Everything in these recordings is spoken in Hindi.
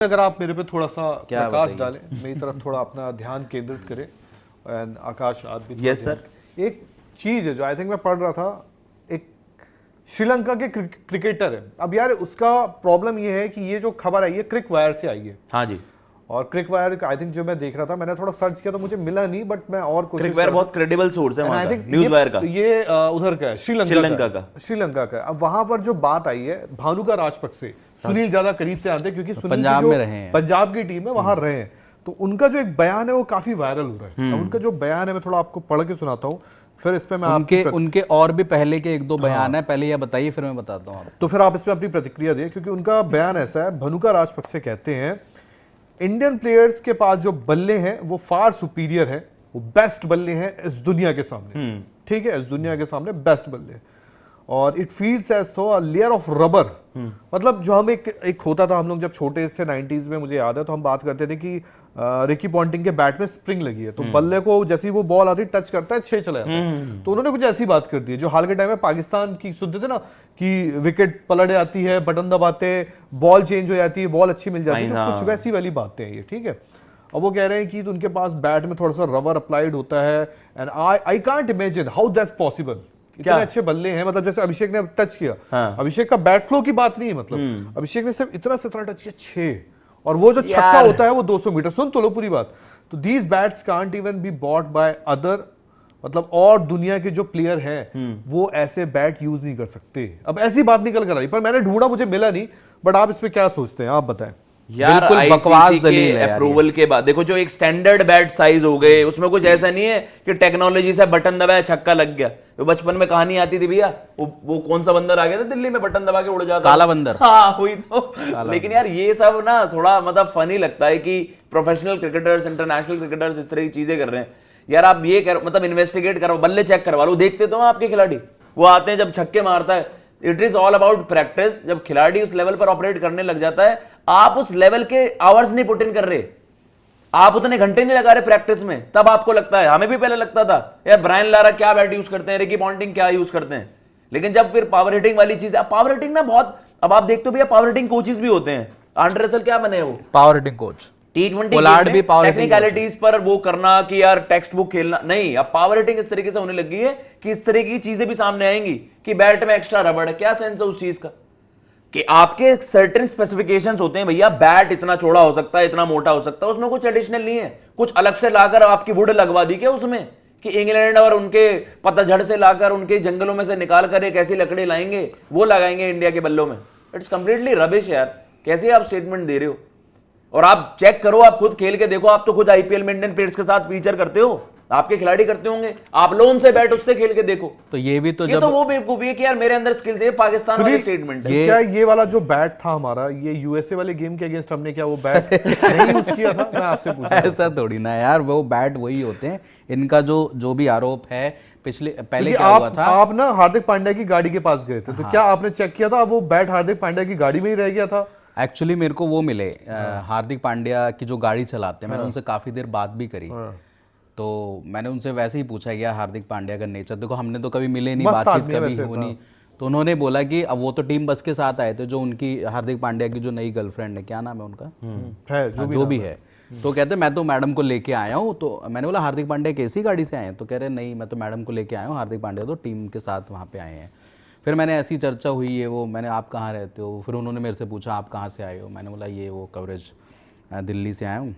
अगर आप मेरे पे थोड़ा सा प्रकाश डालें, मेरी तरफ थोड़ा अपना ध्यान केंद्रित करें। एंड आकाश आप भी। Yes sir. एक चीज है जो आई थिंक मैं पढ़ रहा था, एक श्रीलंका के क्रिकेटर है। अब यार उसका प्रॉब्लम ये है कि ये जो खबर आई है क्रिक वायर से आई है। हाँ जी। और क्रिक वायर आई थिंक जो मैं देख रहा था, मैंने थोड़ा सर्च किया तो मुझे मिला नहीं, बट मैं और कोशिश क्रिक वायर बहुत क्रेडिबल सोर्स है वहाँ का, न्यूज़ वायर का। ये उधर का है, श्रीलंका का। श्रीलंका का। अब वहां पर जो बात आई है भानुका राजपक्षे, सुनील ज्यादा करीब से आते हैं क्योंकि सुनील पंजाब में रहे हैं, पंजाब की टीम है, वहां रहे हैं। तो उनका जो एक बयान है वो काफी वायरल हो रहा है। उनका जो बयान है मैं थोड़ा आपको पढ़ के सुनाता हूँ, फिर इस पे मैं उनके और भी पहले के एक दो बयान है, पहले ये बताइए फिर मैं बताता हूँ। तो फिर आप इसमें अपनी प्रतिक्रिया दिए, क्योंकि उनका बयान ऐसा है। भानुका राजपक्षे कहते हैं इंडियन प्लेयर्स के पास जो बल्ले हैं वो फार सुपीरियर है, वो बेस्ट बल्ले हैं इस दुनिया के सामने। ठीक है, इस दुनिया के सामने बेस्ट बल्ले हैं। और इट फील्स एज थो अ लेयर ऑफ रबर। मतलब जो हम एक होता था, हम लोग जब छोटे थे 90s में, मुझे याद है, तो हम बात करते थे कि रिकी पॉन्टिंग के बैट में स्प्रिंग लगी है, तो बल्ले को जैसी वो बॉल आती टच करता है 6 चला जाता है। तो उन्होंने कुछ ऐसी बात कर दी है जो हाल के टाइम में पाकिस्तान की सुनते थे ना, कि विकेट पलट जाती है, बटन दबाते बॉल चेंज हो जाती है, बॉल अच्छी मिल जाती है, तो कुछ वैसी वाली बातें हैं ये। ठीक है, अब वो कह रहे हैं कि उनके पास बैट में थोड़ा सा रबर अप्लाइड होता है। And I can't imagine how that's possible. इतने अच्छे बल्ले हैं, मतलब जैसे अभिषेक ने टच किया। हाँ। अभिषेक का बैट फ्लो की बात नहीं है, मतलब अभिषेक ने सिर्फ इतना से इतना टच किया 6, और वो जो छक्का होता है वो 200 मीटर। सुन तो लो पूरी बात। तो these bats can't even be bought by other, मतलब और दुनिया के जो प्लेयर हैं वो ऐसे बैट यूज नहीं कर सकते। अब ऐसी बात निकल कर आई, पर मैंने ढूंढा, मुझे मिला नहीं। बट आप इस पे क्या सोचते हैं, आप बताएं। यार बकवास दलील है अप्रूवल के बाद देखो, जो एक स्टैंडर्ड बैट साइज हो गए, उसमें कुछ ऐसा नहीं है कि टेक्नोलॉजी से बटन दबाया छक्का लग गया। तो बचपन में कहानी आती थी भैया, वो कौन सा बंदर आ गया था दिल्ली में, बटन दबा के उड़ जाता, काला बंदर। हाँ हुई तो। लेकिन यार ये सब ना थोड़ा मतलब फनी लगता है कि प्रोफेशनल क्रिकेटर्स, इंटरनेशनल क्रिकेटर्स इस तरह की चीजें कर रहे हैं। यार आप ये मतलब इन्वेस्टिगेट करो, बल्ले चेक करवा लो, देखते तो आपके खिलाड़ी वो आते हैं जब छक्के मारता है। It is all about practice. जब खिलाड़ी उस लेवल पर ऑपरेट करने लग जाता है, आप उस लेवल के आवर्स नहीं पुट इन कर रहे, आप उतने घंटे नहीं लगा रहे प्रैक्टिस में, तब आपको लगता है। हमें भी पहले लगता था यार ब्रायन लारा क्या बैट यूज करते हैं, रिकी पॉन्टिंग क्या यूज करते हैं। लेकिन जब फिर पावर हिटिंग वाली चीज, पावर हिटिंग में बहुत, अब आप देखते हो भैया पावर हिटिंग कोचेस भी होते हैं। आंड्रे रसेल क्या बने वो power hitting coach, T20 technicalities पर वो करना कि यार टेक्स्ट बुक खेलना नहीं। अब पावर हिटिंग इस तरीके से होने लगी है कि इस तरह की चीजें भी सामने आएंगी कि बैट में एक्स्ट्रा रबड़ है। क्या सेंस है उस चीज का कि आपके सर्टेन स्पेसिफिकेशंस होते हैं भैया, बैट इतना चौड़ा हो सकता है, इतना मोटा हो सकता है, उसमें कुछ एडिशनल नहीं है। कुछ अलग से लाकर आपकी वुड लगवा दी क्या उसमें, कि इंग्लैंड और उनके पतझड़ से लाकर उनके जंगलों में से निकाल कर एक ऐसी लकड़ी लाएंगे वो लगाएंगे इंडिया के बल्लों में। इट्स कंप्लीटली रबिश यार। कैसे आप स्टेटमेंट दे रहे हो? और आप चेक करो, आप खुद खेल के देखो, आप तो खुद आईपीएल में इंडियन प्लेयर्स के साथ फीचर करते हो, आपके खिलाड़ी करते होंगे, आप लोन से बैट उससे खेल के देखो। तो ये भी तो ये जब तो वो बेवकूफी है कि यार मेरे अंदर स्किल्स है। पाकिस्तान वाली स्टेटमेंट है क्या ये वाला जो बैट था हमारा, ये यूएसए वाले गेम के अगेंस्ट हमने क्या वो बैट नहीं यूज किया था? मैं आपसे पूछ रहा हूं। ऐसा थोड़ी ना यार, वो बैट वही होते हैं। इनका जो भी आरोप है पहले क्या हुआ था, आप ना हार्दिक पांड्या की गाड़ी के पास गए थे, तो क्या आपने चेक किया था वो बैट हार्दिक पांड्या की गाड़ी में ही रह गया था? एक्चुअली मेरे को वो मिले हार्दिक पांड्या की जो गाड़ी चलाते हैं, मैंने उनसे काफी देर बात भी करी। तो मैंने उनसे वैसे ही पूछा कि यार हार्दिक पांड्या का नेचर देखो, हमने तो कभी मिले नहीं, बातचीत कभी होनी। तो उन्होंने बोला कि अब वो तो टीम बस के साथ आए थे, जो उनकी हार्दिक पांड्या की जो नई गर्लफ्रेंड है, क्या नाम है उनका, जो भी है, तो कहते मैं तो मैडम को लेके आया हूँ। तो मैंने बोला हार्दिक पांड्या कैसी गाड़ी से आए हैं? तो कह रहे नहीं, मैं तो मैडम को लेके आया हूँ, हार्दिक पांड्या तो टीम के साथ वहाँ पे आए हैं। फिर मैंने ऐसी चर्चा हुई है वो, मैंने आप कहाँ रहते हो, फिर उन्होंने मेरे से पूछा आप कहाँ से आए हो, मैंने बोला ये वो कवरेज दिल्ली से आया हूँ।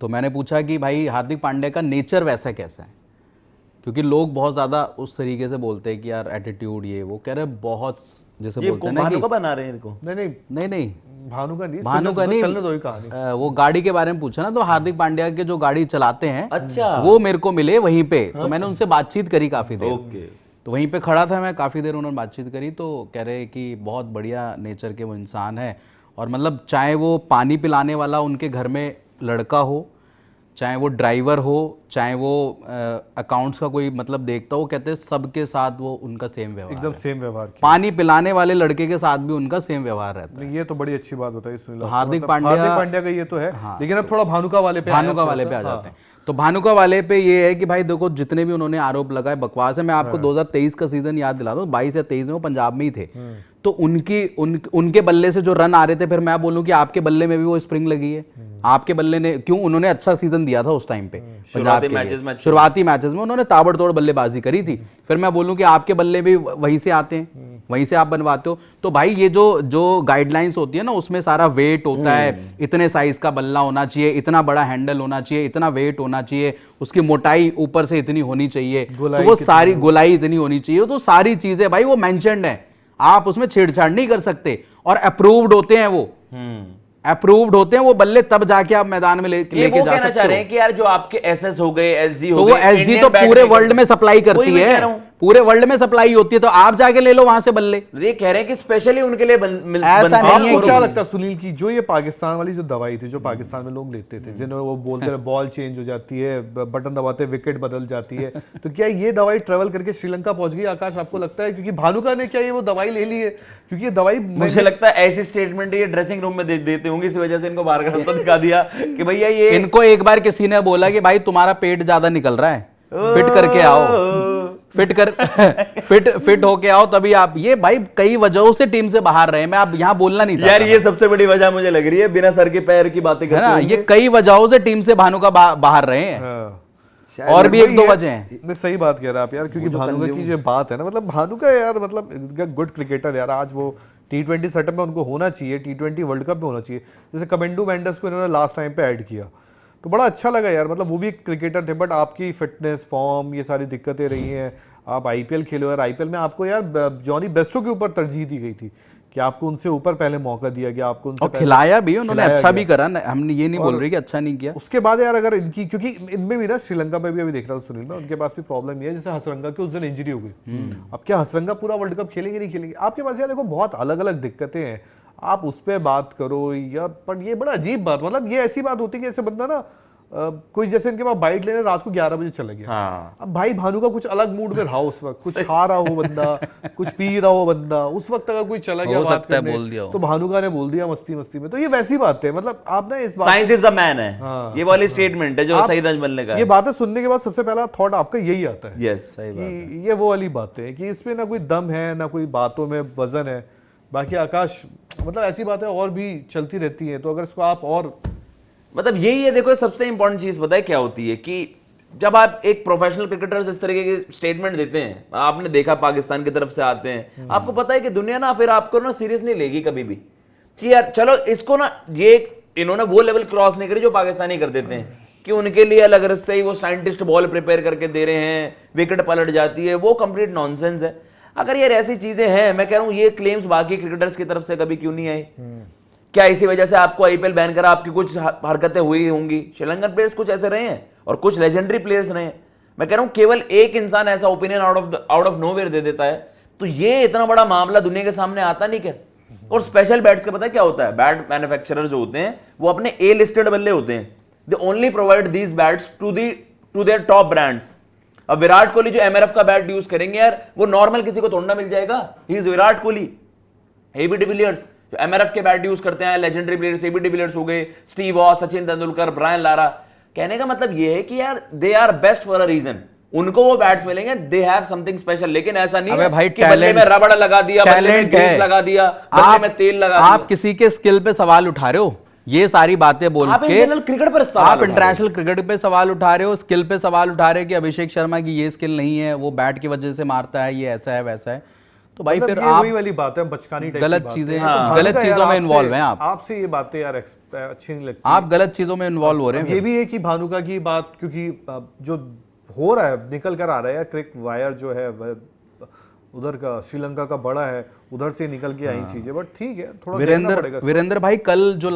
तो मैंने पूछा कि भाई हार्दिक पांड्या का नेचर वैसा कैसा है, क्योंकि लोग बहुत ज़्यादा उस तरीके से बोलते हैं कि यार एटीट्यूड ये वो। कह रहे बहुत जैसे बोलते हैं ना कि बना रहे हैं इनको। नहीं भानु का नहीं, चलने दो ही कहानी। वो गाड़ी के बारे में पूछा ना, तो हार्दिक पांड्या के जो गाड़ी चलाते हैं, अच्छा, वो मेरे को मिले वहीं पे। तो मैंने उनसे बातचीत करी काफ़ी देर। तो वहीं पे खड़ा था मैं काफ़ी देर, उन्होंने बातचीत करी। तो कह रहे कि बहुत बढ़िया नेचर के वो इंसान है, और मतलब चाहे वो पानी पिलाने वाला उनके घर में लड़का हो, चाहे वो ड्राइवर हो, चाहे वो अकाउंट्स का कोई मतलब देखता हो, कहते हैं सबके साथ वो उनका सेम व्यवहार, एकदम सेम व्यवहार। पानी पिलाने वाले लड़के के साथ भी उनका सेम व्यवहार रहता है। ये तो बड़ी अच्छी बात बताई सुनील। हार्दिक पांड्या का ये तो है। हाँ, लेकिन अब थोड़ा भानुका वाले पे आ जाते हैं। तो भानुका वाले पे ये है कि भाई देखो जितने भी उन्होंने आरोप लगाए बकवास है। मैं आपको 2023 का सीजन याद दिलाता हूँ, 22 या 23 में वो पंजाब में ही थे। तो उनके बल्ले से जो रन आ रहे थे, फिर मैं बोलूं कि आपके बल्ले में भी वो स्प्रिंग लगी है। आपके बल्ले ने क्यों, उन्होंने अच्छा सीजन दिया था उस टाइम पे पंजाब के लिए। शुरुआती मैचेस में उन्होंने ताबड़तोड़ बल्लेबाजी करी थी। फिर मैं बोलूं कि आपके बल्ले भी वहीं से आते हैं, वहीं से आप बनवाते हो। तो भाई ये जो गाइडलाइंस होती है ना, उसमें सारा वेट होता है, इतने साइज का बल्ला होना चाहिए, इतना बड़ा हैंडल होना चाहिए, इतना वेट होना चाहिए, उसकी मोटाई ऊपर से इतनी होनी चाहिए, तो वो सारी गोलाई इतनी होनी चाहिए। तो सारी चीजें भाई वो मेंशन्ड है, आप उसमें छेड़छाड़ नहीं कर सकते। और अप्रूव्ड होते हैं वो, अप्रूव्ड होते हैं वो बल्ले, तब जाके आप मैदान में लेके जा सकते हो। चाह रहे हैं कि यार जो आपके एसएस हो गए, एसजी हो तो गए, वो एसजी तो पूरे वर्ल्ड में सप्लाई करती है, पूरे वर्ल्ड में सप्लाई होती है, तो आप जाके ले लो वहां से बल्ले। ये कह रहे हैं कि स्पेशली उनके लिए ऐसा नहीं है। आपको क्या लगता है सुनील की जो ये पाकिस्तान वाली जो दवाई थी, जो पाकिस्तान में लोग लेते थे, जिन्हें वो बोलते हैं बॉल चेंज हो जाती है, बटन दबाते विकेट बदल जाती है, तो क्या ये दवाई ट्रेवल करके श्रीलंका पहुंच गई आकाश, आपको लगता है? क्योंकि भानुका ने क्या ये वो दवाई ले ली है? क्योंकि ये दवाई मुझे लगता है ऐसी स्टेटमेंट ये ड्रेसिंग रूम में देते होंगे, इस वजह से इनको बाहर का रास्ता दिखा दिया कि भैया ये। इनको एक बार किसी ने बोला कि भाई तुम्हारा पेट ज्यादा निकल रहा है, फिट करके आओ, फिट होके आओ तभी आप। ये भाई कई वजहों से टीम से बाहर रहे, मैं आप यहाँ बोलना नहीं चाहता यार, ये सबसे बड़ी वजह मुझे लग रही है, बिना सर के पैर की बातें करते हैं। ये कई वजहों से टीम से भानुका बाहर रहे हैं। और भी एक दो वजह हैं। सही बात कह रहे हैं आप यार, क्योंकि भानुका की जो बात है ना, मतलब भानुका यार मतलब गुड क्रिकेटर यार। आज वो T20 सेटअप में उनको होना चाहिए, T20 वर्ल्ड कप में होना चाहिए। जैसे कमेंडू मेंडस को इन्होंने लास्ट टाइम पे ऐड किया तो बड़ा अच्छा लगा यार, मतलब वो भी एक क्रिकेटर थे, बट आपकी फिटनेस, फॉर्म, ये सारी दिक्कतें रही हैं। आप आईपीएल खेलो यार, आईपीएल में आपको यार जॉनी बेस्टो के ऊपर तरजीह दी गई थी कि आपको उनसे ऊपर पहले मौका दिया गया, आपको उनसे खिलाया भी उन्होंने, अच्छा भी करा, हमने ये नहीं बोल रहे कि अच्छा नहीं किया। उसके बाद यार अगर इनकी, क्योंकि इनमें भी ना श्रीलंका में भी अभी देख रहा था सुनील में, उनके पास भी प्रॉब्लम ये है, जैसे हसरंगा की उस दिन इंजरी हो गई। अब क्या हसरंगा पूरा वर्ल्ड कप खेलेंगे, नहीं खेलेंगे? आपके पास यार देखो बहुत अलग अलग दिक्कतें हैं, आप उस पर बात करो या, पर ये बड़ा अजीब बात, मतलब ये ऐसी बात होती है कि ऐसे बंदा ना कोई जैसे इनके पास बाइट लेने रात को 11 बजे चला गया। हाँ। अब भाई भानु का कुछ अलग मूड में रहा उस वक्त, कुछ खा रहा हो बंदा, कुछ पी रहा हो बंदा, उस वक्त अगर कोई चला गया बात करने, बोल दिया तो भानुका ने बोल दिया मस्ती मस्ती में। तो ये वैसी बात है, मतलब आप ना इस बात, साइंस इज द मैन है। हाँ, ये वाली स्टेटमेंट है जो सईद अजमल का। ये बातें सुनने के बाद सबसे पहला थॉट आपका यही आता है। यस, सही बात है। ये वो वाली बातें हैं कि इसमें ना कोई दम है, ना कोई बातों में वजन है। बाकी आकाश, मतलब ऐसी बातें और भी चलती रहती हैं, तो अगर इसको आप और, मतलब यही है, देखो सबसे इंपॉर्टेंट चीज पता है क्या होती है कि जब आप एक प्रोफेशनल क्रिकेटर इस तरीके के स्टेटमेंट देते हैं, आपने देखा पाकिस्तान की तरफ से आते हैं, आपको पता है कि दुनिया ना फिर आपको ना सीरियस नहीं लेगी कभी भी कि यार चलो इसको ना, ये इन्होंने वो लेवल क्रॉस नहीं करी जो पाकिस्तानी कर देते हैं कि उनके लिए अलग रस से ही वो साइंटिस्ट बॉल प्रिपेयर करके दे रहे हैं, विकेट पलट जाती है, वो कंप्लीट नॉनसेंस है। अगर यार ऐसी चीजें हैं, मैं कह रहा हूं ये क्लेम्स बाकी क्रिकेटर्स की तरफ से कभी क्यों नहीं आए? क्या इसी वजह से आपको आईपीएल बैन करा, आपकी कुछ हरकतें हुई होंगी? श्रीलंकन प्लेयर्स कुछ ऐसे रहे हैं और कुछ लेजेंडरी प्लेयर्स रहे हैं। मैं कह रहा हूं केवल एक इंसान ऐसा ओपिनियन आउट ऑफ नोवेयर दे देता है, तो ये इतना बड़ा मामला दुनिया के सामने आता नहीं क्या? और स्पेशल बैट्स का पता है क्या होता है? बैट मैन्युफैक्चरर जो होते हैं वो अपने ए लिस्टेड बल्ले होते हैं, they only provide these bats to their top brands. अब विराट कोहली जो एमआरएफ का बैट यूज करेंगे यार, वो नॉर्मल किसी को थोड़ा ना मिल जाएगा। He is Virat Kohli. AB de Villiers जो एमआरएफ के बैट यूज करते हैं, लेजेंडरी प्लेयर्स एबी डिविलियर्स हो गए, Steve Waugh, Sachin Tendulkar, Brian Lara. कहने का मतलब ये है कि यार they are best for a reason, उनको वो बैट्स मिलेंगे, दे हैव समथिंग स्पेशल। लेकिन ऐसा नहीं है भाई कि बल्ले में रबड़ लगा दिया, बल्ले में ग्रीस लगा दिया, बल्ले में तेल लगा दिया। आप किसी के स्किल पे सवाल उठा रहे हो, ये सारी बातें बोल के क्रिकेट पर आप इंटरनेशनल क्रिकेट पे सवाल उठा रहे हो, स्किल पे सवाल उठा रहे हो कि अभिषेक शर्मा की ये स्किल नहीं है, वो बैट की वजह से मारता है, ये ऐसा है वैसा है। तो भाई फिर आप वही वाली बात है, बचकानी टाइप गलत चीजें, गलत चीजों में इन्वॉल्व हैं आप। आपसे ये बातें यार अच्छी नहीं लगती, आप गलत चीजों में इन्वॉल्व हो रहे हैं। ये भी है कि भानुका की बात, क्योंकि जो हो रहा है निकल कर आ रहा है, क्रिक वायर जो है उधर का श्रीलंका का बड़ा है, उधर से निकल के आई चीजें, बट ठीक है, थोड़ा देखना पड़ेगा। वीरेंद्र भाई कल जो